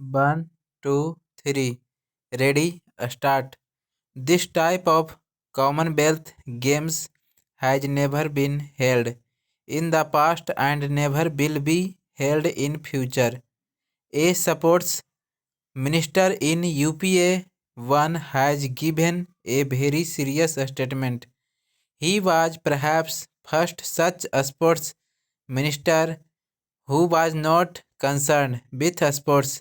One, two, three. Ready? Start. This type of Commonwealth Games has never been held in the past and never will be held in future. A sports minister in UPA one has given a very serious statement. He was perhaps first such a sports minister who was not concerned with sports.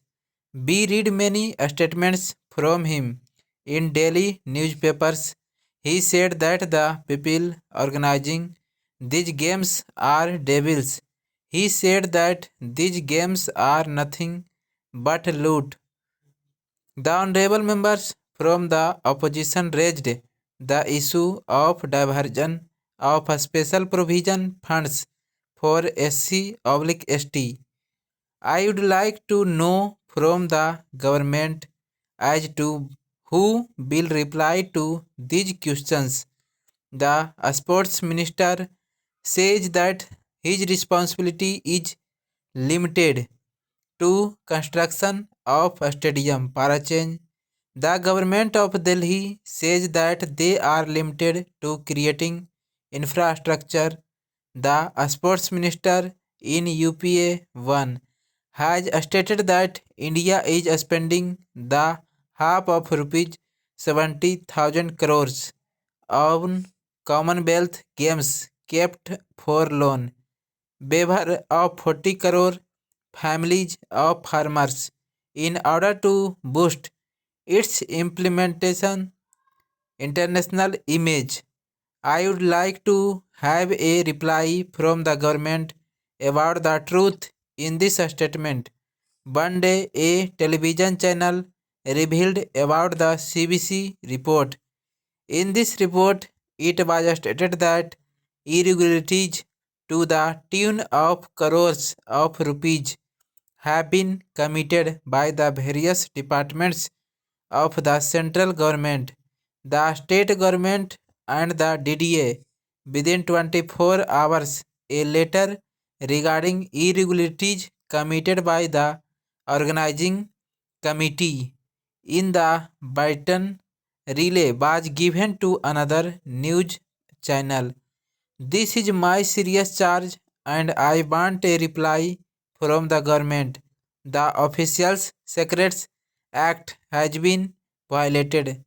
We read many statements from him in daily newspapers. He said that the people organizing these games are devils. He said that these games are nothing but loot. The honorable members from the opposition raised the issue of diversion of special provision funds for SC/ST. I would like to know from the government as to who will reply to these questions. The sports minister says that his responsibility is limited to construction of a stadium para change. The government of Delhi says that they are limited to creating infrastructure. The sports minister in UPA 1 has stated that India is spending the half of rupees 70,000 crores on Commonwealth Games kept for loan. Waiver of 40 crore families of farmers in order to boost its implementation international image. I would like to have a reply from the government about the truth in this statement. One day, a television channel revealed about the CBC report. In this report, it was stated that irregularities to the tune of crores of rupees have been committed by the various departments of the central government, the state government, and the DDA. Within 24 hours, a letter regarding irregularities committed by the organizing committee in the Brighton relay was given to another news channel. This is my serious charge and I want a reply from the government. The Officials Secrets Act has been violated.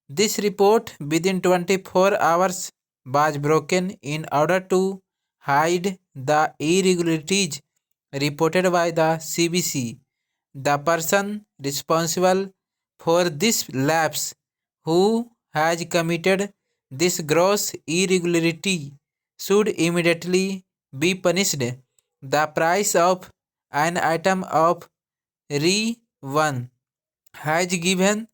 This report within 24 hours was broken in order to hide the irregularities reported by the CBC. The person responsible for this lapse, who has committed this gross irregularity, should immediately be punished. The price of an item of Re 1 has given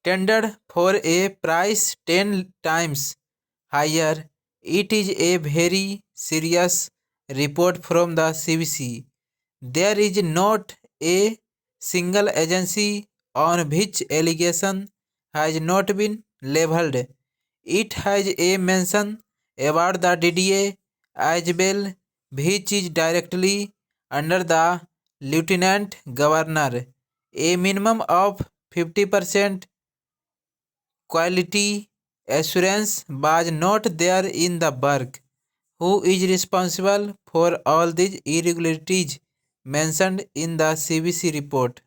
tendered for a price 10 times higher. It is a very serious report from the CBC. There is not a single agency on which allegation has not been leveled. It has a mention about the DDA as well, which is directly under the Lieutenant Governor. A minimum of 50% quality assurance was not there in the work. Who is responsible for all these irregularities mentioned in the CBC report?